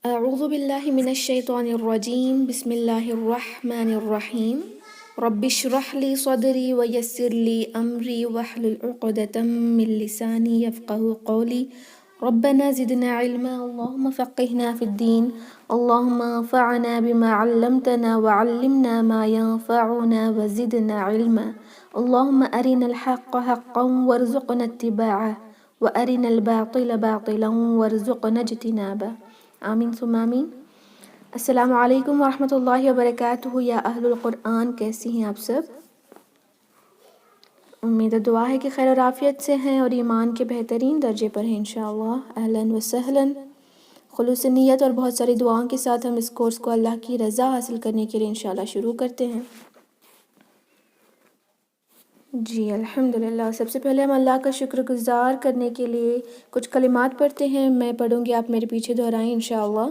أعوذ بالله من الشيطان الرجيم بسم الله الرحمن الرحيم رب اشرح لي صدري ويسر لي أمري واحلل عقدة من لساني يفقه قولي ربنا زدنا علما اللهم فقهنا في الدين اللهم انفعنا بما علمتنا وعلمنا ما ينفعنا وزدنا علما اللهم أرنا الحق حقا وارزقنا اتباعه وأرنا الباطل باطلا وارزقنا اجتنابه آمین ثم آمین۔ السلام علیکم ورحمۃ اللہ وبرکاتہ یا اہل القرآن، کیسی ہیں آپ سب؟ امید و دعا ہے کہ خیر اور عافیت سے ہیں اور ایمان کے بہترین درجے پر ہیں انشاءاللہ۔ اہلاً و سہلاً۔ خلوص نیت اور بہت ساری دعاؤں کے ساتھ ہم اس کورس کو اللہ کی رضا حاصل کرنے کے لیے انشاءاللہ شروع کرتے ہیں۔ جی الحمدللہ، سب سے پہلے ہم اللہ کا شکر گزار کرنے کے لیے کچھ کلمات پڑھتے ہیں، میں پڑھوں گی، آپ میرے پیچھے دہرائیں انشاءاللہ۔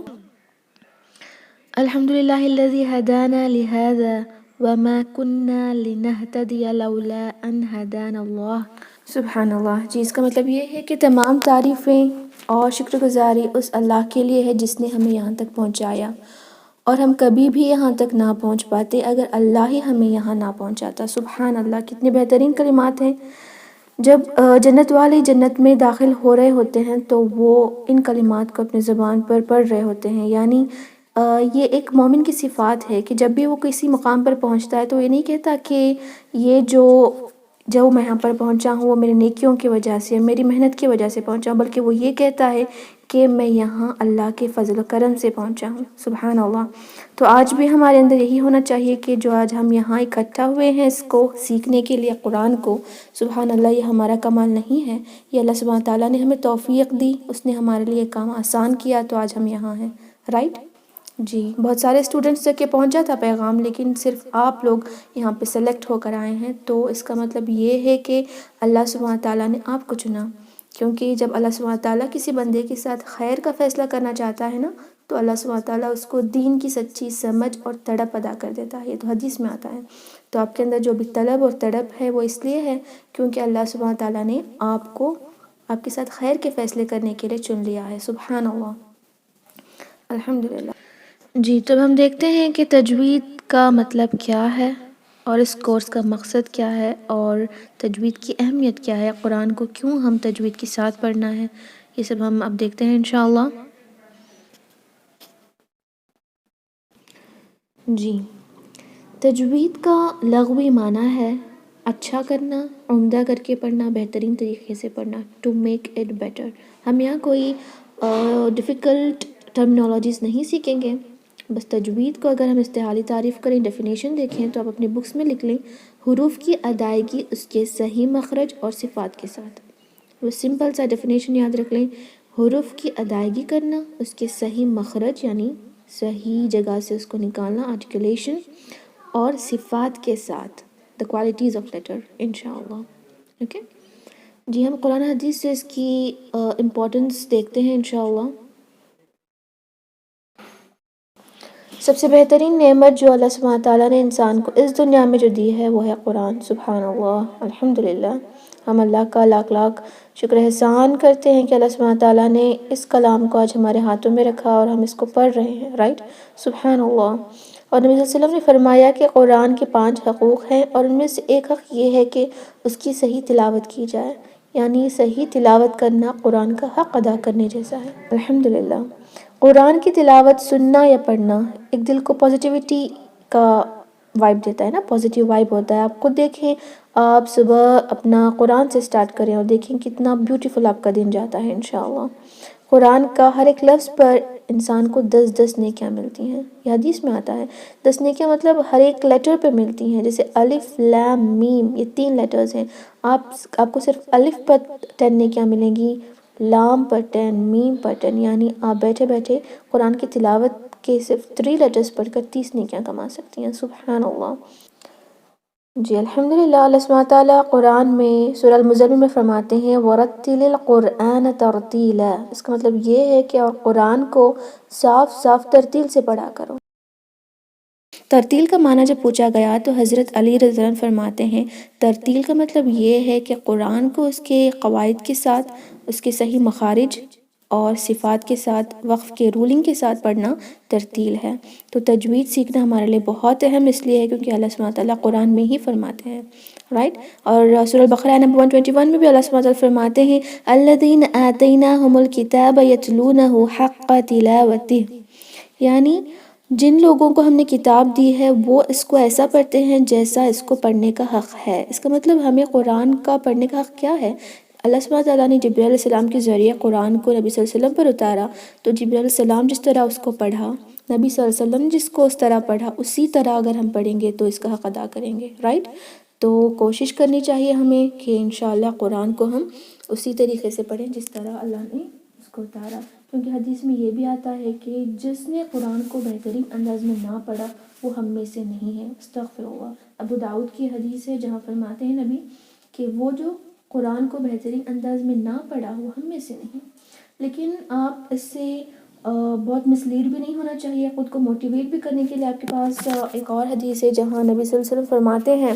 الحمدللہ الذی ہدانا لہذا وما کنا لنہتدی لولا ان ہدانا اللہ۔ سبحان اللہ۔ جی اس کا مطلب یہ ہے کہ تمام تعریفیں اور شکر گزاری اس اللہ کے لیے ہے جس نے ہمیں یہاں تک پہنچایا، اور ہم کبھی بھی یہاں تک نہ پہنچ پاتے اگر اللہ ہی ہمیں یہاں نہ پہنچاتا۔ سبحان اللہ، کتنے بہترین کلمات ہیں۔ جب جنت والے جنت میں داخل ہو رہے ہوتے ہیں تو وہ ان کلمات کو اپنی زبان پر پڑھ رہے ہوتے ہیں، یعنی یہ ایک مومن کی صفات ہے کہ جب بھی وہ کسی مقام پر پہنچتا ہے تو یہ نہیں کہتا کہ یہ جو میں یہاں پر پہنچا ہوں وہ میری نیکیوں کی وجہ سے، میری محنت کی وجہ سے پہنچا ہوں، بلکہ وہ یہ کہتا ہے کہ میں یہاں اللہ کے فضل و کرم سے پہنچا ہوں۔ سبحان اللہ۔ تو آج بھی ہمارے اندر یہی ہونا چاہیے کہ جو آج ہم یہاں اکٹھا ہوئے ہیں اس کو سیکھنے کے لیے، قرآن کو، سبحان اللہ، یہ ہمارا کمال نہیں ہے، یہ اللہ سبحانہ تعالیٰ نے ہمیں توفیق دی، اس نے ہمارے لیے کام آسان کیا تو آج ہم یہاں ہیں، رائٹ؟ جی بہت سارے اسٹوڈنٹس تک کہ پہنچا تھا پیغام، لیکن صرف آپ لوگ یہاں پہ سلیکٹ ہو کر آئے ہیں، تو اس کا مطلب یہ ہے کہ اللہ سبحانہ تعالیٰ نے آپ کو چنا، کیونکہ جب اللہ سبحانہ تعالیٰ کسی بندے کے ساتھ خیر کا فیصلہ کرنا چاہتا ہے نا تو اللہ سبحانہ تعالیٰ اس کو دین کی سچی سمجھ اور تڑپ ادا کر دیتا ہے، یہ تو حدیث میں آتا ہے۔ تو آپ کے اندر جو بھی طلب اور تڑپ ہے وہ اس لیے ہے کیونکہ اللہ سبحانہ تعالیٰ نے آپ کو آپ کے ساتھ خیر کے فیصلے کرنے کے لیے چن لیا ہے۔ سبحان اللہ، الحمدللہ۔ جی تو اب ہم دیکھتے ہیں کہ تجوید کا مطلب کیا ہے اور اس کورس کا مقصد کیا ہے اور تجوید کی اہمیت کیا ہے، قرآن کو کیوں ہم تجوید کے ساتھ پڑھنا ہے، یہ سب ہم اب دیکھتے ہیں انشاءاللہ۔ جی تجوید کا لغوی معنی ہے اچھا کرنا، عمدہ کر کے پڑھنا، بہترین طریقے سے پڑھنا، ٹو میک اٹ بیٹر۔ ہم یہاں کوئی ڈیفیکلٹ ٹرمنالوجیز نہیں سیکھیں گے، بس تجوید کو اگر ہم استعاری تعریف کریں، ڈیفینیشن دیکھیں تو آپ اپنے بکس میں لکھ لیں، حروف کی ادائیگی اس کے صحیح مخرج اور صفات کے ساتھ۔ وہ سمپل سا ڈیفینیشن یاد رکھ لیں، حروف کی ادائیگی کرنا، اس کے صحیح مخرج یعنی صحیح جگہ سے اس کو نکالنا، آرٹیکولیشن، اور صفات کے ساتھ، the qualities of letter انشاءاللہ۔ اوکے جی ہم قرآن حدیث سے اس کی امپورٹنس دیکھتے ہیں انشاءاللہ۔ سب سے بہترین نعمت جو اللہ سبحانہ تعالیٰ نے انسان کو اس دنیا میں جو دی ہے وہ ہے قرآن۔ سبحان اللہ، الحمدللہ۔ ہم اللہ کا لاکھ لاکھ شکر احسان کرتے ہیں کہ اللہ سبحانہ تعالیٰ نے اس کلام کو آج ہمارے ہاتھوں میں رکھا اور ہم اس کو پڑھ رہے ہیں، رائٹ؟ سبحان اللہ۔ اور نبی صلی اللہ علیہ وسلم نے فرمایا کہ قرآن کے 5 حقوق ہیں اور ان میں سے ایک حق یہ ہے کہ اس کی صحیح تلاوت کی جائے، یعنی صحیح تلاوت کرنا قرآن کا حق ادا کرنے جیسا ہے۔ الحمدللہ۔ قرآن کی تلاوت سننا یا پڑھنا ایک دل کو پازیٹیوٹی کا وائب دیتا ہے نا، پازیٹیو وائب ہوتا ہے۔ آپ خود دیکھیں، آپ صبح اپنا قرآن سے سٹارٹ کریں اور دیکھیں کتنا بیوٹیفل آپ کا دن جاتا ہے انشاءاللہ۔ قرآن کا ہر ایک لفظ پر انسان کو 10 نیکیاں ملتی ہیں، یہ حدیث میں آتا ہے۔ 10 نیکیاں مطلب ہر ایک لیٹر پہ ملتی ہیں، جیسے الف لام میم، یہ 3 لیٹرز ہیں، آپ کو صرف الف پر 10 نیکیاں ملیں گی، لام پر 10، میم پر 10، یعنی آپ بیٹھے بیٹھے قرآن کی تلاوت کے صرف 3 لیٹرز پڑھ کر 30 نیکیاں کما سکتی ہیں۔ سبحان اللہ۔ جی الحمدللہ۔ اللہ سبحانہ تعالیٰ قرآن میں سورہ المزمل میں فرماتے ہیں وَرَتِّلِ الْقُرْآنَ تَرْتِيلًا، اس کا مطلب یہ ہے کہ قرآن کو صاف صاف ترتیل سے پڑھا کرو۔ ترتیل کا معنی جب پوچھا گیا تو حضرت علی رضی اللہ عنہ فرماتے ہیں ترتیل کا مطلب یہ ہے کہ قرآن کو اس کے قواعد کے ساتھ، اس کے صحیح مخارج اور صفات کے ساتھ وقف کے رولنگ کے ساتھ پڑھنا ترتیل ہے۔ تو تجوید سیکھنا ہمارے لیے بہت اہم اس لیے ہے کیونکہ اللہ سبحانہ تعالیٰ قرآن میں ہی فرماتے ہیں، رائٹ۔ اور سورہ البقرہ نمبر 121 میں بھی اللہ سبحانہ تعالیٰ فرماتے ہیں الذین آتیناہم الکتاب یتلونہ حق تلاوتہ، یعنی جن لوگوں کو ہم نے کتاب دی ہے وہ اس کو ایسا پڑھتے ہیں جیسا اس کو پڑھنے کا حق ہے۔ اس کا مطلب ہمیں قرآن کا پڑھنے کا حق کیا ہے؟ اللہ سبحانہ تعالیٰ نے جبرائیل علیہ السلام کے ذریعے قرآن کو نبی صلی اللہ علیہ وسلم پر اتارا، تو جبرائیل علیہ السلام جس طرح اس کو پڑھا، نبی صلی اللہ علیہ وسلم جس کو اس طرح پڑھا، اسی طرح اگر ہم پڑھیں گے تو اس کا حق ادا کریں گے، رائٹ۔ تو کوشش کرنی چاہیے ہمیں کہ انشاءاللہ قرآن کو ہم اسی طریقے سے پڑھیں جس طرح اللہ نے اس کو اتارا، کیونکہ حدیث میں یہ بھی آتا ہے کہ جس نے قرآن کو بہترین انداز میں نہ پڑھا وہ ہم میں سے نہیں ہے، استغفر اللہ۔ ابو داؤد کی حدیث ہے جہاں فرماتے ہیں نبی کہ وہ جو قرآن کو بہترین انداز میں نہ پڑھا وہ ہم میں سے نہیں۔ لیکن آپ اس سے بہت مسلیڈ بھی نہیں ہونا چاہیے، خود کو موٹیویٹ بھی کرنے کے لیے آپ کے پاس ایک اور حدیث ہے جہاں نبی صلی اللہ علیہ وسلم فرماتے ہیں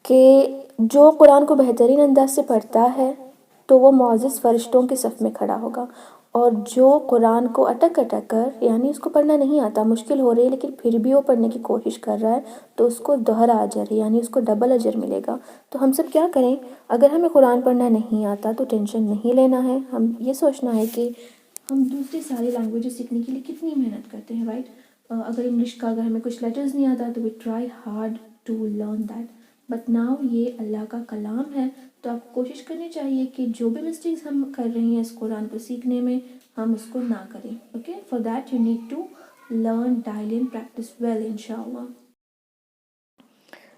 کہ جو قرآن کو بہترین انداز سے پڑھتا ہے تو وہ معزز فرشتوں کے صف میں کھڑا ہوگا، اور جو قرآن کو اٹک اٹک کر، یعنی اس کو پڑھنا نہیں آتا، مشکل ہو رہی ہے لیکن پھر بھی وہ پڑھنے کی کوشش کر رہا ہے، تو اس کو دوہرا اجر، یعنی اس کو ڈبل اجر ملے گا۔ تو ہم سب کیا کریں؟ اگر ہمیں قرآن پڑھنا نہیں آتا تو ٹینشن نہیں لینا ہے، ہم یہ سوچنا ہے کہ ہم دوسری ساری لینگویجز سیکھنے کے لیے کتنی محنت کرتے ہیں، رائٹ۔ اگر انگلش کا اگر ہمیں کچھ لیٹرز نہیں آتا تو we try hard to learn that, but now یہ اللہ کا کلام ہے، تو آپ کو کوشش کرنی چاہیے کہ جو بھی مسٹیکس ہم کر رہے ہیں اس قرآن کو سیکھنے میں ہم اس کو نہ کریں، okay. For that you need to learn daily and practice well انشاءاللہ۔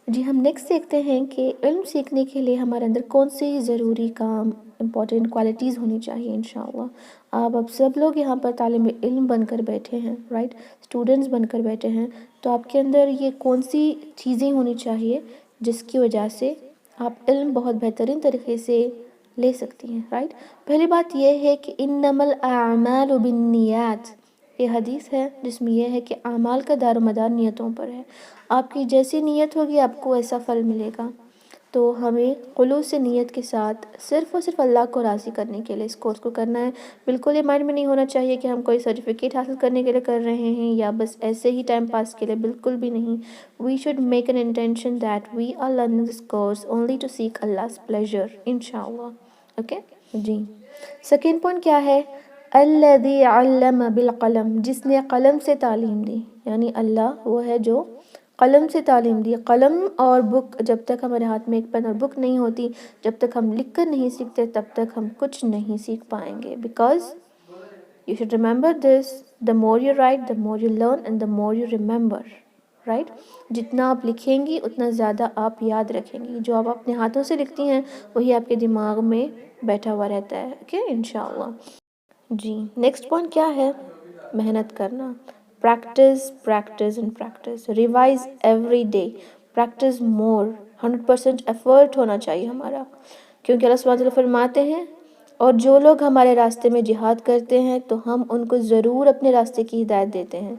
جی ہم نیکسٹ دیکھتے ہیں کہ علم سیکھنے کے لیے ہمارے اندر کون سی ضروری کام امپورٹنٹ کوالٹیز ہونی چاہیے انشاءاللہ۔ آپ سب لوگ یہاں پر طالب علم بن کر بیٹھے ہیں، رائٹ، اسٹوڈنٹس بن کر بیٹھے ہیں، تو آپ کے اندر یہ کون سی چیزیں ہونی چاہیے جس کی وجہ سے آپ علم بہت بہترین طریقے سے لے سکتی ہیں، رائٹ۔ پہلی بات یہ ہے کہ انما الاعمال بالنیات، یہ حدیث ہے جس میں یہ ہے کہ اعمال کا دار و مدار نیتوں پر ہے، آپ کی جیسی نیت ہوگی آپ کو ایسا پھل ملے گا۔ تو ہمیں خلوص سے نیت کے ساتھ صرف اور صرف اللہ کو راضی کرنے کے لیے اس کورس کو کرنا ہے۔ بالکل یہ مائنڈ میں نہیں ہونا چاہیے کہ ہم کوئی سرٹیفکیٹ حاصل کرنے کے لیے کر رہے ہیں یا بس ایسے ہی ٹائم پاس کے لیے، بالکل بھی نہیں۔ We should make an intention that we are learning this course only to seek Allah's pleasure انشاءاللہ، اوکے جی۔ سیکنڈ پوائنٹ کیا ہے؟ الذی علم بالقلم، جس نے قلم سے تعلیم دی، یعنی اللہ وہ ہے جو قلم سے تعلیم دی۔ قلم اور بک، جب تک ہمارے ہاتھ میں ایک پین اور بک نہیں ہوتی، جب تک ہم لکھ کر نہیں سیکھتے تب تک ہم کچھ نہیں سیکھ پائیں گے، because you should remember this, the more you write the more you learn and the more you remember, right۔ جتنا آپ لکھیں گی اتنا زیادہ آپ یاد رکھیں گی، جو آپ اپنے ہاتھوں سے لکھتی ہیں وہی آپ کے دماغ میں بیٹھا ہوا رہتا ہے، اوکے انشاءاللہ جی۔ نیکسٹ پوائنٹ کیا ہے؟ محنت کرنا، practice practice and practice, revise every day, practice more, 100% effort ہونا چاہیے ہمارا، کیونکہ اللہ سبحانہ وتعالیٰ فرماتے ہیں اور جو لوگ ہمارے راستے میں جہاد کرتے ہیں تو ہم ان کو ضرور اپنے راستے کی ہدایت دیتے ہیں۔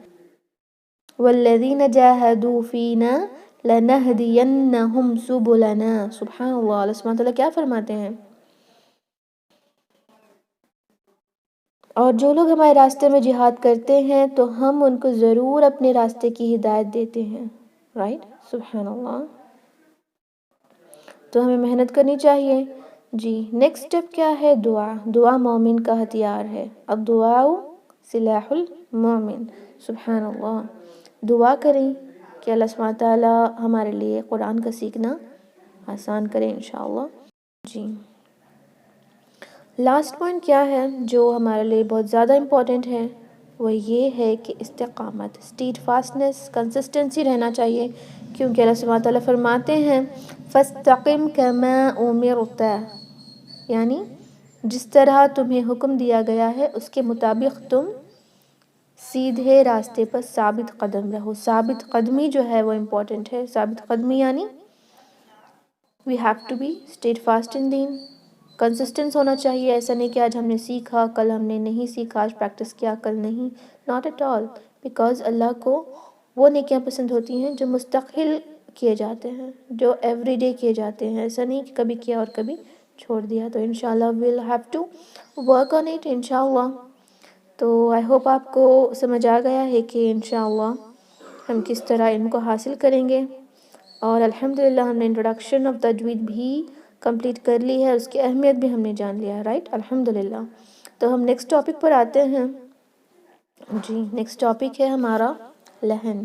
والذین جاہدوا فینا لنہدینہم سبلنا، سبحان اللہ، اللہ سبحانہ وتعالیٰ کیا فرماتے ہیں؟ اور جو لوگ ہمارے راستے میں جہاد کرتے ہیں تو ہم ان کو ضرور اپنے راستے کی ہدایت دیتے ہیں، رائٹ، سبحان اللہ۔ تو ہمیں محنت کرنی چاہیے جی۔ نیکسٹ اسٹیپ کیا ہے؟ دعا، دعا مومن کا ہتھیار ہے، اب دعا سلاح المومن، سبحان اللہ۔ دعا کریں کہ اللہ سبحانہ تعالیٰ ہمارے لیے قرآن کا سیکھنا آسان کرے انشاءاللہ جی۔ لاسٹ پوائنٹ کیا ہے جو ہمارے لیے بہت زیادہ امپورٹنٹ ہے؟ وہ یہ ہے کہ استقامت، اسٹیڈ فاسٹنس، کنسسٹنسی رہنا چاہیے، کیونکہ اللہ سبحانہ تعالیٰ فرماتے ہیں فَاسْتَقِمْ كَمَا أُمِرْتَ، یعنی جس طرح تمہیں حکم دیا گیا ہے اس کے مطابق تم سیدھے راستے پر ثابت قدم رہو۔ ثابت قدمی جو ہے وہ امپورٹنٹ ہے، ثابت قدمی یعنی we have to be steadfast in deen، کنسسٹنس ہونا چاہیے، ایسا نہیں کہ آج ہم نے سیکھا کل ہم نے نہیں سیکھا، آج پریکٹس کیا کل نہیں، not at all، بیکاز اللہ کو وہ نیکیاں پسند ہوتی ہیں جو مستقل کیے جاتے ہیں، جو ایوری ڈے کیے جاتے ہیں، ایسا نہیں کہ کبھی کیا اور کبھی چھوڑ دیا. تو انشاءاللہ we'll have to work on it انشاءاللہ. تو آئی ہوپ آپ کو سمجھ آ گیا ہے کہ انشاءاللہ ہم کس طرح علم کو حاصل کریں گے. اور الحمدللہ ہم نے انٹروڈکشن آف تجوید بھی کمپلیٹ کر لی ہے، اس کی اہمیت بھی ہم نے جان لیا ہے، رائٹ، الحمدللہ. تو ہم نیکسٹ ٹاپک پر آتے ہیں. جی نیکسٹ ٹاپک ہے ہمارا لحن.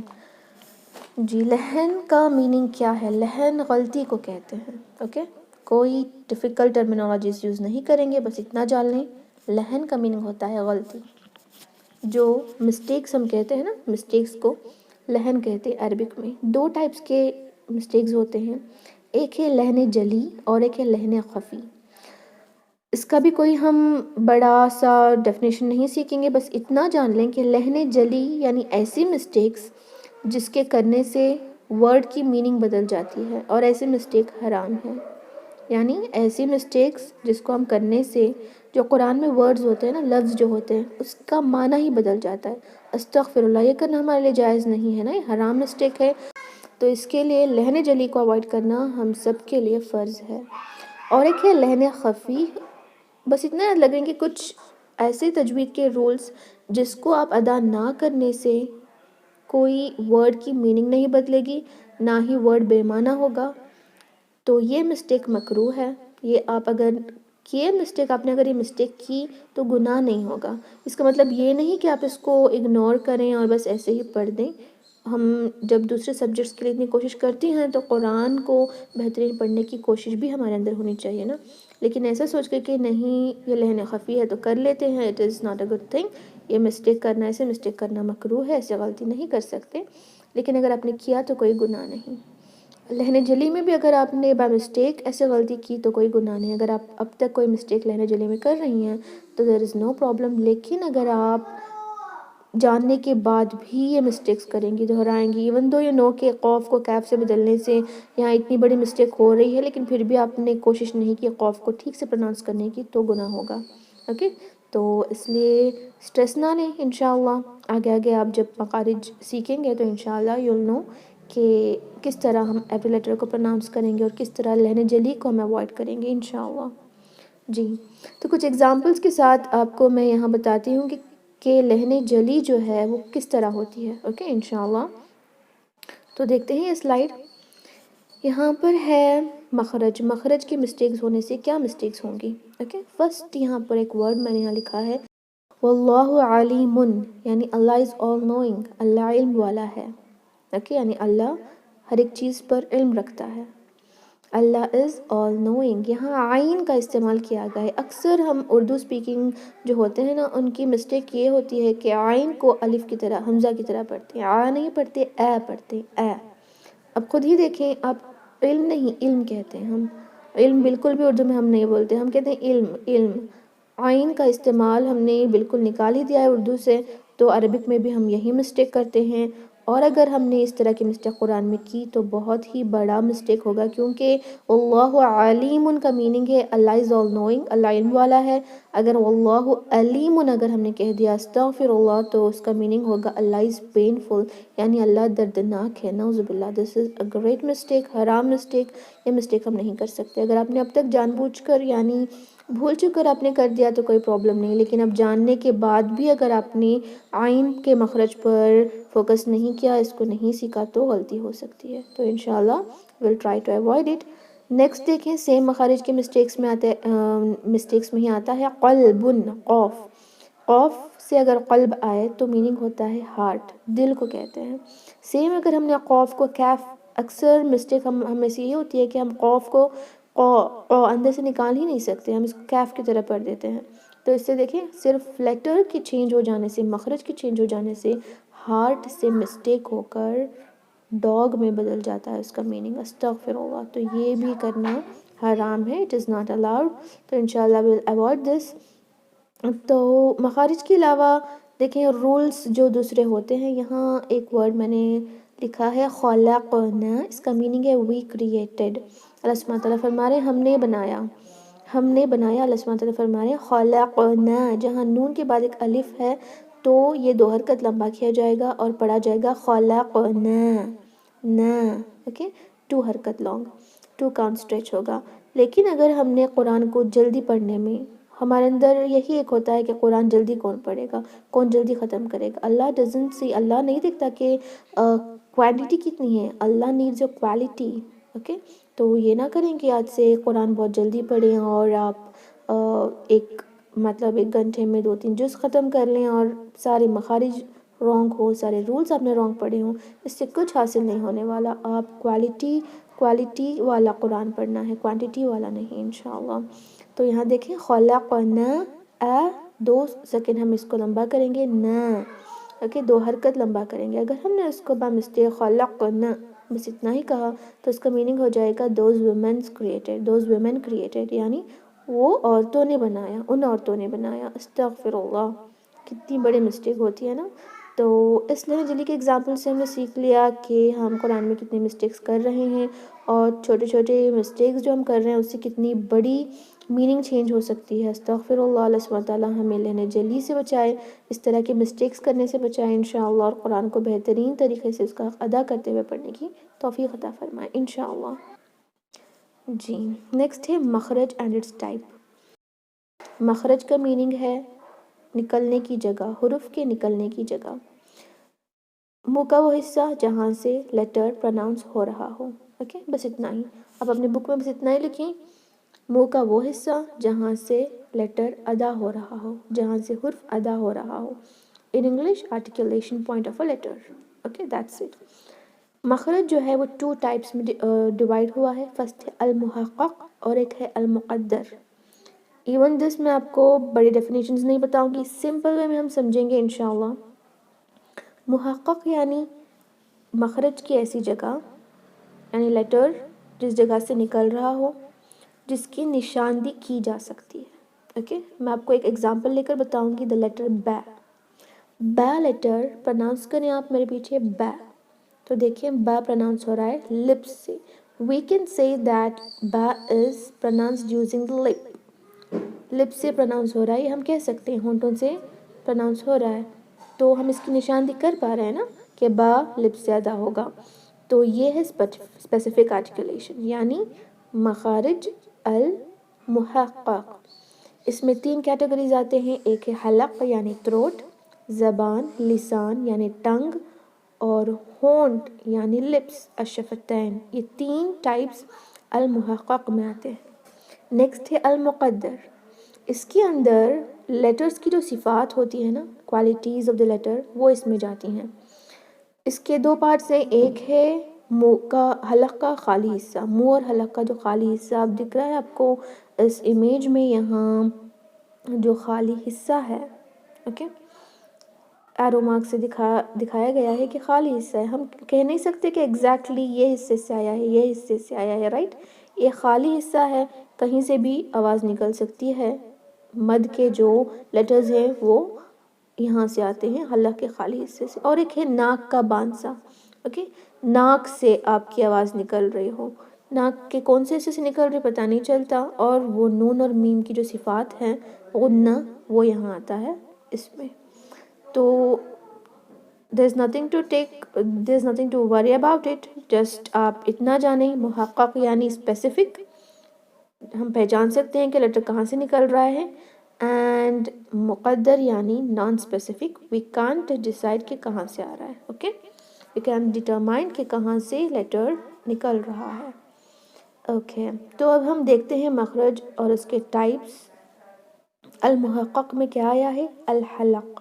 جی لحن کا میننگ کیا ہے؟ لحن غلطی کو کہتے ہیں. اوکے، کوئی ڈیفیکلٹ ٹرمینالوجیز یوز نہیں کریں گے، بس اتنا جان لیں لحن کا میننگ ہوتا ہے غلطی. جو مسٹیکس ہم کہتے ہیں نا، مسٹیکس کو لحن کہتے ہیں عربک میں. دو ٹائپس کے مسٹیکس ہوتے ہیں، ایک ہے لحن جلی اور ایک ہے لحن خفی. اس کا بھی کوئی ہم بڑا سا ڈیفینیشن نہیں سیکھیں گے، بس اتنا جان لیں کہ لحن جلی یعنی ایسی مسٹیکس جس کے کرنے سے ورڈ کی میننگ بدل جاتی ہے، اور ایسی مسٹیک حرام ہے. یعنی ایسی مسٹیکس جس کو ہم کرنے سے جو قرآن میں ورڈز ہوتے ہیں نا، لفظ جو ہوتے ہیں، اس کا معنی ہی بدل جاتا ہے. استغفر اللہ، یہ کرنا ہمارے لیے جائز نہیں ہے نا، یہ حرام مسٹیک ہے. تو اس کے لیے لحن جلی کو اوائڈ کرنا ہم سب کے لیے فرض ہے. اور ایک ہے لحن خفی. بس اتنا یاد لگیں کہ کچھ ایسے تجوید کے رولز جس کو آپ ادا نہ کرنے سے کوئی ورڈ کی میننگ نہیں بدلے گی، نہ ہی ورڈ بے معنی ہوگا. تو یہ مسٹیک مکروہ ہے. یہ آپ اگر آپ نے اگر یہ مسٹیک کی تو گناہ نہیں ہوگا. اس کا مطلب یہ نہیں کہ آپ اس کو اگنور کریں اور بس ایسے ہی پڑھ دیں. ہم جب دوسرے سبجیکٹس کے لیے اتنی کوشش کرتی ہیں تو قرآن کو بہترین پڑھنے کی کوشش بھی ہمارے اندر ہونی چاہیے نا. لیکن ایسا سوچ کے کہ نہیں یہ لحن خفی ہے تو کر لیتے ہیں، it is not a good thing. یہ مسٹیک کرنا، ایسے مسٹیک کرنا مکروہ ہے، ایسے غلطی نہیں کر سکتے. لیکن اگر آپ نے کیا تو کوئی گناہ نہیں. لحن جلی میں بھی اگر آپ نے بائی مسٹیک ایسے غلطی کی تو کوئی گناہ نہیں. اگر آپ اب تک کوئی مسٹیک لحن جلی میں کر رہی ہیں تو دیر از نو پرابلم. لیکن اگر آپ جاننے کے بعد بھی یہ مسٹیکس کریں گی، دہرائیں گی، ایون دو یہ نو کہ قوف کو کیف سے بدلنے سے یہاں اتنی بڑی مسٹیک ہو رہی ہے، لیکن پھر بھی آپ نے کوشش نہیں کی قوف کو ٹھیک سے پروناؤنس کرنے کی، تو گناہ ہوگا. اوکے، تو اس لیے سٹریس نہ لیں. انشاءاللہ آگے آگے آپ جب مخارج سیکھیں گے تو انشاءاللہ یو ول نو کہ کس طرح ہم ایوری لیٹر کو پروناؤنس کریں گے اور کس طرح لحن جلی کو ہم اوائڈ کریں گے انشاءاللہ. جی تو کچھ ایگزامپلس کے ساتھ آپ کو میں یہاں بتاتی ہوں کہ لحن جلی جو ہے وہ کس طرح ہوتی ہے. اوکے انشاءاللہ. تو دیکھتے ہیں یہ سلائیڈ. یہاں پر ہے مخرج کی مسٹیکس ہونے سے کیا مسٹیکس ہوں گی. اوکے، فرسٹ یہاں پر ایک ورڈ میں نے یہاں لکھا ہے واللہ علیم، یعنی اللہ از آل نوئنگ، اللہ علم والا ہے. اوکے، یعنی اللہ ہر ایک چیز پر علم رکھتا ہے. اللہ از آل نوئنگ. یہاں عین کا استعمال کیا گیا ہے. اکثر ہم اردو سپیکنگ جو ہوتے ہیں نا، ان کی مسٹیک یہ ہوتی ہے کہ عین کو الف کی طرح، حمزہ کی طرح پڑھتے ہیں. آ نہیں پڑھتے، اے پڑھتے ہیں، اے. اب خود ہی دیکھیں، آپ علم نہیں علم کہتے ہیں. ہم علم بالکل بھی اردو میں ہم نہیں بولتے، ہم کہتے ہیں علم. عین کا استعمال ہم نے بالکل نکال ہی دیا ہے اردو سے. تو عربک میں بھی ہم یہی مسٹیک کرتے ہیں. اور اگر ہم نے اس طرح کی مسٹیک قرآن میں کی تو بہت ہی بڑا مسٹیک ہوگا، کیونکہ اللہ علیم کا میننگ ہے اللہ از آل نوئنگ، اللہ علم والا ہے. اگر اللہ علیم اگر ہم نے کہہ دیا استغفر اللہ تو اس کا میننگ ہوگا اللہ از پینفل، یعنی اللہ دردناک ہے. نعوذ باللہ، دس از اے گریٹ مسٹیک، حرام مسٹیک. یہ مسٹیک ہم نہیں کر سکتے. اگر آپ نے اب تک جان بوجھ کر یعنی بھول چک کر آپ نے کر دیا تو کوئی پرابلم نہیں. لیکن اب جاننے کے بعد بھی اگر آپ نے عین کے مخرج پر فوکس نہیں کیا، اس کو نہیں سیکھا، تو غلطی ہو سکتی ہے. تو انشاءاللہ we'll try to avoid it. Next دیکھیں، سیم مخارج کے مسٹیکس میں ہی آتا ہے قلب، قوف. قوف سے اگر قلب آئے تو میننگ ہوتا ہے ہارٹ، دل کو کہتے ہیں. سیم اگر ہم نے قوف کو کیف، اکثر مسٹیک ہمیں سے یہ ہوتی ہے کہ ہم قوف کو قو اندر سے نکال ہی نہیں سکتے، ہم اس کو کیف کی طرح پڑھ دیتے ہیں. تو اس سے دیکھیں صرف لیٹر کی چینج ہو جانے سے، مخرج کی چینج ہو جانے سے ہارٹ سے مسٹیک ہو کر ڈاگ میں بدل جاتا ہے اس کا میننگ. استغفر اللہ. تو یہ بھی کرنا حرام ہے، اٹ از ناٹ الاؤڈ. تو انشاءاللہ we'll avoid this. تو مخارج کے علاوہ دیکھیں رولز جو دوسرے ہوتے ہیں. یہاں ایک ورڈ میں نے لکھا ہے خلقنا، اس کا میننگ ہے وی کریٹڈ. اللہ سبحانہ تعالیٰ فرما رہے ہیں ہم نے بنایا. اللہ سبحانہ تعالیٰ فرما رہے ہیں خلقنا، جہاں نون کے بعد ایک الف ہے تو یہ 2 حرکت لمبا کیا جائے گا اور پڑھا جائے گا خلقنا نا. اوکے، 2 حرکت لانگ، 2 کاؤنٹ اسٹریچ ہوگا. لیکن اگر ہم نے قرآن کو جلدی پڑھنے میں، ہمارے اندر یہی ایک ہوتا ہے کہ قرآن جلدی کون پڑھے گا، کون جلدی ختم کرے گا. اللہ نہیں دیکھتا کہ کوانٹٹی کتنی ہے، اللہ نیڈز یور کوالٹی. اوکے، تو یہ نہ کریں کہ آج سے قرآن بہت جلدی پڑھیں اور آپ ایک گھنٹے میں 2-3 جز ختم کر لیں اور سارے مخارج رانگ ہو، سارے رولز آپ نے رانگ پڑھے ہوں. اس سے کچھ حاصل نہیں ہونے والا. آپ کوالٹی والا قرآن پڑھنا ہے، کوانٹٹی والا نہیں انشاءاللہ. تو یہاں دیکھیں خلقنا، 2 سیکنڈ ہم اس کو لمبا کریں گے، نا. اوکے، 2 حرکت لمبا کریں گے. اگر ہم نے اس کو مسٹیک خلقنا بس اتنا ہی کہا تو اس کا میننگ ہو جائے گا دوز ویمن کریٹڈ، یعنی وہ عورتوں نے بنایا، ان عورتوں نے بنایا. استغفر اللہ، کتنی بڑی مسٹیک ہوتی ہے نا. تو اس لیے جلی کے ایگزامپل سے ہم نے سیکھ لیا کہ ہم قرآن میں کتنی مسٹیکس کر رہے ہیں، اور چھوٹے چھوٹے مسٹیکس جو ہم کر رہے ہیں اس سے کتنی بڑی میننگ چینج ہو سکتی ہے. استغفر اللہ. اللہ سبحانہ تعالیٰ ہمیں لہن جلی سے بچائے، اس طرح کے مسٹیکس کرنے سے بچائے انشاءاللہ، اور قرآن کو بہترین طریقے سے اس کا ادا کرتے ہوئے پڑھنے کی توفیق عطا فرمائے انشاءاللہ. جی، نیکسٹ ہے مخرج اینڈ اٹس ٹائپ. مخرج کا میننگ ہے نکلنے کی جگہ، حروف کے نکلنے کی جگہ. منہ کا وہ حصہ جہاں سے لیٹر پروناؤنس ہو رہا ہو. اوکے، بس اتنا ہی. آپ اپنے بک میں بس اتنا ہی لکھیں، منہ کا وہ حصہ جہاں سے لیٹر ادا ہو رہا ہو، جہاں سے حرف ادا ہو رہا ہو. In English articulation point of a letter. Okay, that's it. مخرج جو ہے وہ 2 ٹائپس میں ڈیوائڈ ہوا ہے. فرسٹ ہے المحقق اور ایک ہے المقدر. ایون دس میں آپ کو بڑی ڈیفینیشنز نہیں بتاؤں گی، سمپل وے میں ہم سمجھیں گے انشاءاللہ. محقق یعنی مخرج کی ایسی جگہ، یعنی لیٹر جس جگہ سے نکل رہا ہو، جس کی نشاندہی کی جا سکتی ہے. اوکے، میں آپ کو ایک ایگزامپل لے کر بتاؤں گی. دا لیٹر با لیٹر پروناؤنس کریں آپ میرے پیچھے، با. تو دیکھیں با پروناؤنس ہو رہا ہے لپس سے. وی کین سے دیٹ با از پروناؤنسڈ یوزنگ دا لپ سے پروناؤنس ہو رہا ہے، یہ ہم کہہ سکتے ہیں ہونٹوں سے پروناؤنس ہو رہا ہے. تو ہم اس کی نشاندہی کر پا رہے ہیں نا کہ با لپ سے ادا ہوگا. تو یہ ہے اسپیسیفک آرٹیکولیشن، یعنی مخارج المحقق. اس میں 3 کیٹیگریز آتے ہیں. ایک ہے حلق یعنی تھروٹ، زبان لسان یعنی ٹنگ، اور ہونٹ یعنی لپس الشفتین. یہ 3 ٹائپس المحقق میں آتے ہیں. نیکسٹ ہے المقدر. اس کے اندر لیٹرز کی جو صفات ہوتی ہیں نا، کوالٹیز آف دا لیٹر، وہ اس میں جاتی ہیں. اس کے 2 پارٹس ہیں. ایک ہے منہ کا حلق کا خالی حصہ، منہ اور حلق کا جو خالی حصہ آپ دکھ رہا ہے آپ کو اس امیج میں، یہاں جو خالی حصہ ہے، اوکے، ایرو مارک سے دکھایا گیا ہے کہ خالی حصہ ہے. ہم کہہ نہیں سکتے کہ ایگزیکٹلی یہ حصے سے آیا ہے، یہ حصے سے آیا ہے، رائٹ. یہ خالی حصہ ہے، کہیں سے بھی آواز نکل سکتی ہے. مد کے جو لیٹرز ہیں وہ یہاں سے آتے ہیں حلق کے خالی حصے سے. اور ایک ہے ناک کا باندسا. اوکے، ناک سے آپ کی آواز نکل رہی ہو، ناک کے کون سے حصے سے نکل رہی پتہ نہیں چلتا، اور وہ نون اور میم کی جو صفات ہیں غنہ، وہ یہاں آتا ہے اس میں. تو there's nothing to worry about it. just آپ اتنا جانیں محقق یعنی اسپیسیفک، ہم پہچان سکتے ہیں کہ لیٹر کہاں سے نکل رہا ہے. اینڈ مقدر یعنی non specific, we can't decide کہ کہاں سے آ رہا ہے. اوکے، وی کین ڈیٹرمائن کہ کہاں سے لیٹر نکل رہا ہے. اوکے، تو اب ہم دیکھتے ہیں مخرج اور اس کے ٹائپس. المحقق میں کیا آیا ہے؟ الحلق.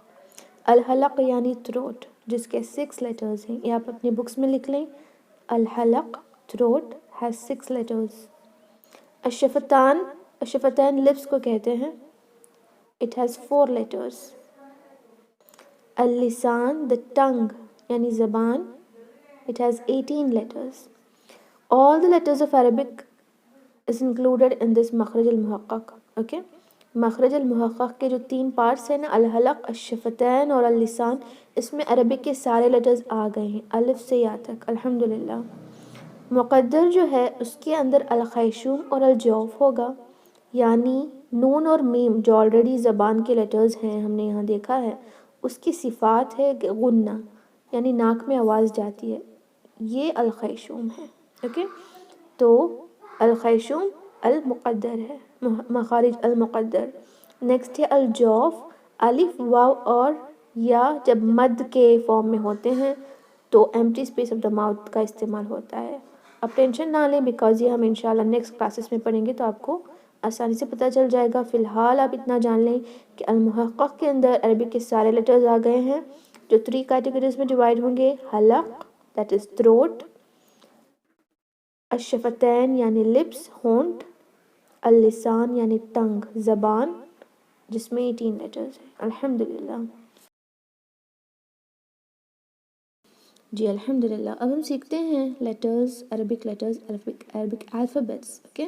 الحلق یعنی تھروٹ، جس کے 6 لیٹرز ہیں. یہ آپ اپنے بکس میں لکھ لیں. الحلق تھروٹ has 6 لیٹرز. الشفتان لپس کو کہتے ہیں. it has 4 letters. اللسان the tongue یعنی زبان، it has 18 letters. all the letters of Arabic is included in this مخرج المحقق. اوکے، مخرج المحقق کے جو 3 پارٹس ہیں نا، الحلق، الشفتین اور اللسان، اس میں عربک کے سارے لیٹرز آ گئے ہیں الف سے یا تک، الحمدللہ. مقدر جو ہے اس کے اندر الخیشوم اور الجوف ہوگا، یعنی نون اور میم جو آلریڈی زبان کے لیٹرز ہیں، ہم نے یہاں دیکھا ہے، اس کی صفات ہے غنہ، یعنی ناک میں آواز جاتی ہے، یہ الخیشوم ہے. اوکے، تو الخیشوم المقدر ہے، مخارج المقدر۔ نیکسٹ ہے الجوف، الف واو اور یا جب مد کے فارم میں ہوتے ہیں تو empty space of the mouth کا استعمال ہوتا ہے۔ اب ٹینشن نہ لیں بیکاز یہ ہم انشاءاللہ نیکسٹ کلاسز میں پڑھیں گے تو آپ کو آسانی سے پتہ چل جائے گا۔ فی الحال آپ اتنا جان لیں کہ المحقق کے اندر عربک کے سارے لیٹرز آ گئے ہیں جو 3 کیٹیگریز میں ڈیوائڈ ہوں گے، حلق دیٹ از تھروٹ، الشفتین یعنی لپس ہونٹ، اللسان یعنی ٹنگ زبان، جس میں 18 لیٹرز ہیں۔ الحمدللہ جی الحمدللہ۔ اب ہم سیکھتے ہیں letters, Arabic letters, Arabic alphabets, okay.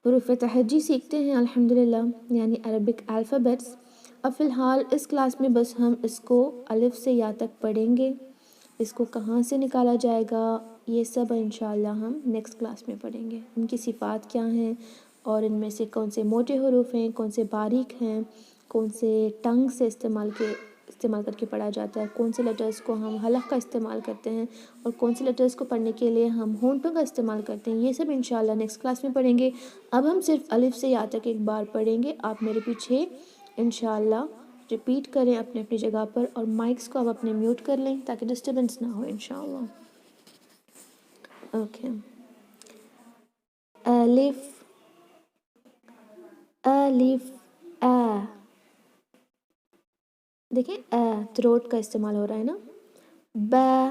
حروف تہجی سیکھتے ہیں الحمدللہ، یعنی عربک الفابیٹس۔ اب فی الحال اس کلاس میں بس ہم اس کو الف سے یا تک پڑھیں گے، اس کو کہاں سے نکالا جائے گا یہ سب انشاءاللہ ہم نیکسٹ کلاس میں پڑھیں گے۔ ان کی صفات کیا ہیں اور ان میں سے کون سے موٹے حروف ہیں، کون سے باریک ہیں، کون سے ٹنگ سے استعمال کر کے پڑھا جاتا ہے، کون سے لیٹرز کو ہم حلق کا استعمال کرتے ہیں اور کون سے لیٹرز کو پڑھنے کے لیے ہم ہونٹوں کا استعمال کرتے ہیں، یہ سب انشاءاللہ نیکسٹ کلاس میں پڑھیں گے۔ اب ہم صرف الف سے یا تک ایک بار پڑھیں گے، آپ میرے پیچھے انشاءاللہ ریپیٹ کریں اپنے اپنی جگہ پر، اور مائکس کو آپ اپنے میوٹ کر لیں تاکہ ڈسٹربنس نہ ہو انشاءاللہ۔ اوکے، الف، الف دیکھیں تھروٹ کا استعمال ہو رہا ہے نا۔ با،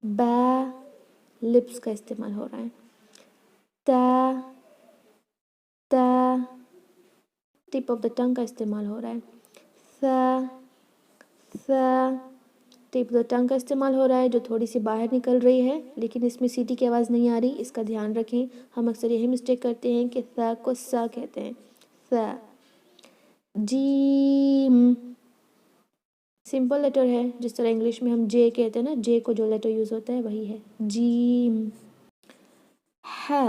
با لپس کا استعمال ہو رہا ہے۔ تا، تا ٹپ آف دا ٹنگ کا استعمال ہو رہا ہے۔ ثا، ثا ٹپ آف دا ٹنگ کا استعمال ہو رہا ہے جو تھوڑی سی باہر نکل رہی ہے، لیکن اس میں سیٹی کی آواز نہیں آ رہی، اس کا دھیان رکھیں۔ ہم اکثر یہی مسٹیک کرتے ہیں کہ ثا کو سا کہتے ہیں، ثا۔ جیم سمپل لیٹر ہے، جس طرح انگلش میں ہم جے کہتے ہیں نا، جے کو جو لیٹر یوز ہوتا ہے وہی ہے، جیم۔ ہا،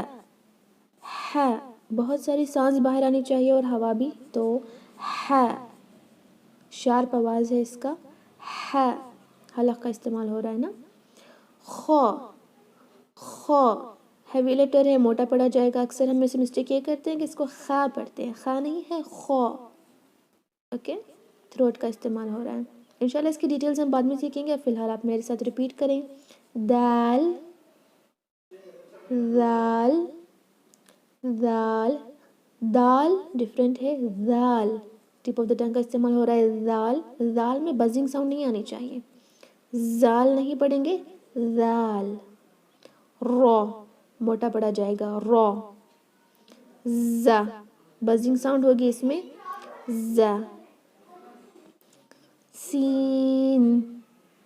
ہا بہت ساری سانس باہر آنی چاہیے اور ہوا بھی، تو ہا شارپ آواز ہے اس کا، ہا حلق کا استعمال ہو رہا ہے نا۔ خو، خو ہیوی لیٹر ہے، موٹا پڑھا جائے گا، اکثر ہم میں سے مسٹیک یہ کرتے ہیں کہ اس کو خا پڑھتے ہیں، خا نہیں ہے خو، اوکے۔ تھروٹ کا استعمال ہو رہا ہے، انشاءاللہ اس کی ڈیٹیلز ہم بعد میں سیکھیں گے۔ فی الحال آپ میرے ساتھ ریپیٹ کریں، دال، دال، دال، دال ڈفرینٹ ہے، دال ٹپ آف دا ٹنگ کا استعمال ہو رہا ہے، دال، دال میں بزنگ ساؤنڈ نہیں آنی چاہیے، زال نہیں پڑھیں گے، دال۔ رو موٹا پڑھا جائے گا، رو۔ زا بزنگ ساؤنڈ ہوگی اس میں، زا۔ سین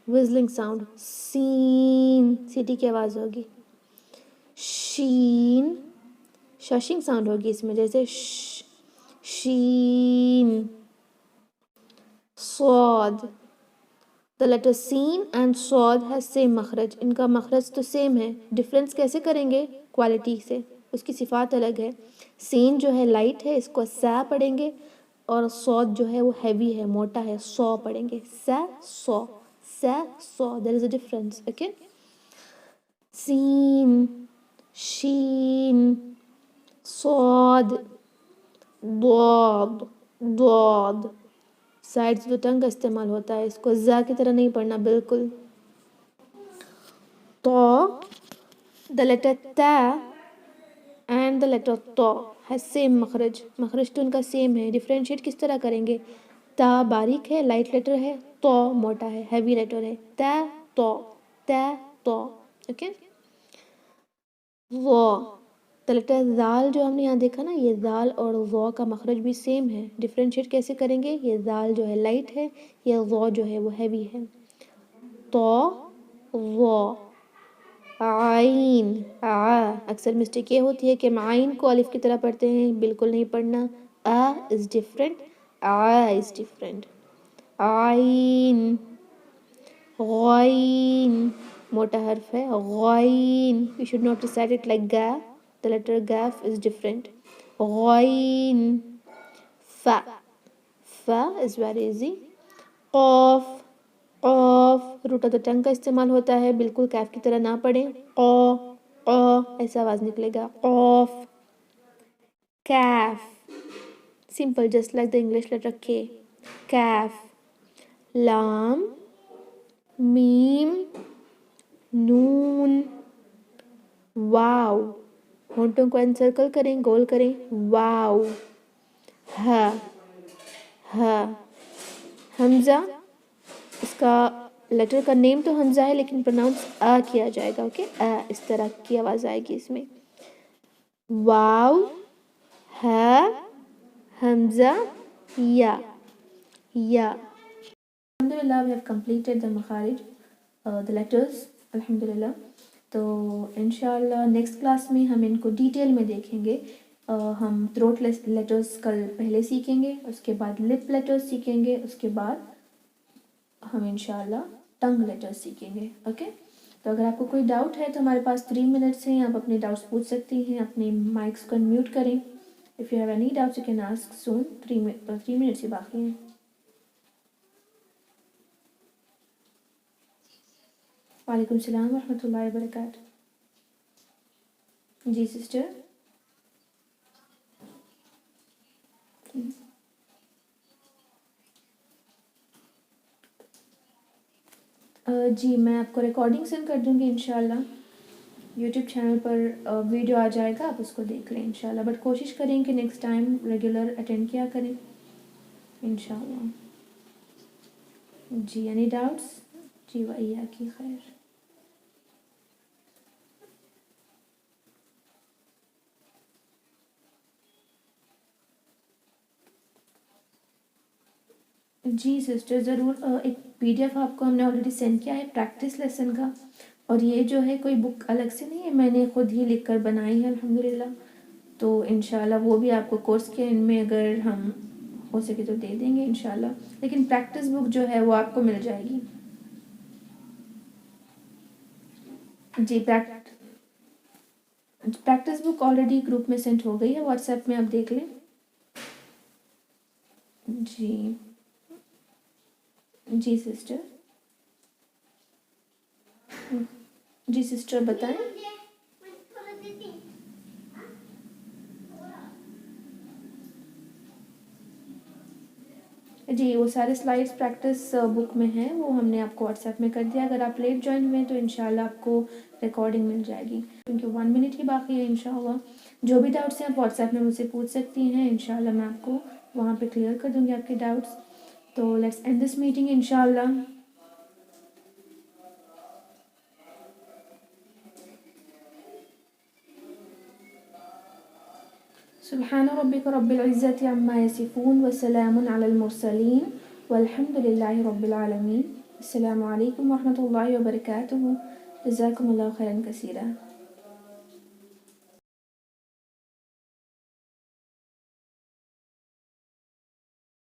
وزلنگ ساؤنڈ، سین سیٹی کی آواز ہوگی۔ شین ششنگ ساؤنڈ ہوگی اس میں، جیسے شین۔ صاد، the letter scene and Saad has same مخرج، ان کا مخرج تو سیم ہے، ڈفرینس کیسے کریں گے؟ کوالٹی سے، اس کی صفات الگ ہے۔ سین جو ہے لائٹ ہے، اس کو سا پڑھیں گے، اور صاد جو ہے وہ ہیوی ہے، موٹا ہے، سو پڑھیں گے، سا سو، سا سو، there is a difference، okay۔ سین، شین، صاد، ضاد، ضاد سائڈ سے ٹنگ کا استعمال ہوتا ہے، اس کو زا کی طرح نہیں پڑھنا بالکل۔ تو the letter تا and the letter تو has same مخرج، مخرج تو ان کا سیم ہے، ڈفرینشیٹ کس طرح کریں گے؟ تا باریک ہے، لائٹ لیٹر ہے، تو موٹا ہے، ہیوی لیٹر ہے، تا تو، تا تو، اوکے۔ وہ the letter ذال جو ہم نے یہاں دیکھا نا، یہ ذال اور ذو کا مخرج بھی سیم ہے، ڈفرینشیٹ کیسے کریں گے؟ یہ ذال جو ہے لائٹ ہے، یہ ذو جو ہے وہ ہیوی ہے، تو ذو۔ عین، اکثر مسٹیک یہ ہوتی ہے کہ ہم عین کو الف کی طرح پڑھتے ہیں، بالکل نہیں پڑھنا، is different، is different۔ عین، غین موٹا حرف ہے، غین، you should not recite it like ga، the letter gaf is different۔ غین۔ فا، فا is very easy۔ قوف، قوف روٹ آف دا ٹنگ کا استعمال ہوتا ہے، بالکل کیف کی طرح نہ پڑھیں، قو، ایسا آواز نکلے گا قوف. کیف simple just like the English letter K. کیف. لام میم نون واو. ہونٹوں کو انسرکل کریں, گول کریں. واو. ہا ہا. حمزہ, اس کا لیٹر کا نیم تو حمزہ ہے لیکن پروناؤنس آ کیا جائے گا. اوکے, اس طرح کی آواز آئے گی اس میں. واو ہا حمزہ یا. الحمدللہ we have completed the مخارج, the letters الحمدللہ. تو انشاءاللہ نیکسٹ کلاس میں ہم ان کو ڈیٹیل میں دیکھیں گے. ہم تھروٹ لیٹرز کل پہلے سیکھیں گے, اس کے بعد لپ لیٹرز سیکھیں گے, اس کے بعد ہم انشاءاللہ ٹنگ لیٹرز سیکھیں گے. اوکے, تو اگر آپ کو کوئی ڈاؤٹ ہے تو ہمارے پاس 3 منٹس ہیں, آپ اپنے ڈاؤٹس پوچھ سکتی ہیں. اپنے مائکس کو انمیوٹ کریں. If you have any doubts you can ask soon. 3 minutes ہی باقی ہیں. وعلیکم السلام ورحمۃ اللہ وبرکاتہ. جی سسٹر. جی میں آپ کو ریکارڈنگ سینڈ کر دوں گی انشاءاللہ. یوٹیوب چینل پر ویڈیو آ جائے گا, آپ اس کو دیکھ لیں انشاءاللہ. بٹ کوشش کریں کہ نیکسٹ ٹائم ریگولر اٹینڈ کیا کریں انشاءاللہ. جی اینی ڈاؤٹس؟ جی وإياکی خیر. جی سسٹر ضرور. ایک PDF آپ کو ہم نے آلریڈی سینڈ کیا ہے پریکٹس لیسن کا, اور یہ جو ہے کوئی بک الگ سے نہیں ہے, میں نے خود ہی لکھ کر بنائی ہے الحمدللہ. تو انشاءاللہ وہ بھی آپ کو کورس کے ان میں اگر ہم ہو سکے تو دے دیں گے انشاءاللہ. لیکن پریکٹس بک جو ہے وہ آپ کو مل جائے گی. جی پریکٹس بک آلریڈی گروپ میں سینڈ ہو گئی ہے, واٹس ایپ میں آپ دیکھ لیں. جی سسٹر. جی سسٹر بتائیں. جی وہ سارے سلائڈس پریکٹس بک میں ہیں, وہ ہم نے آپ کو واٹس ایپ میں کر دیا. اگر آپ لیٹ جوائن ہوئے تو انشاءاللہ آپ کو ریکارڈنگ مل جائے گی, کیونکہ 1 منٹ ہی باقی ہے انشاءاللہ. جو بھی ڈاؤٹس ہیں آپ واٹس ایپ میں مجھ سے پوچھ سکتی ہیں انشاءاللہ. میں آپ کو وہاں پہ کلیئر کر دوں گی آپ کے ڈاؤٹس. تو لیٹس اینڈ دس میٹنگ انشاءاللہ. سبحان ربک رب العزت عما یصفون وسلام علی المرسلین والحمد للہ رب العالمین. السلام علیکم ورحمۃ اللہ وبرکاتہ. جزاکم اللہ خیرا کثیرا.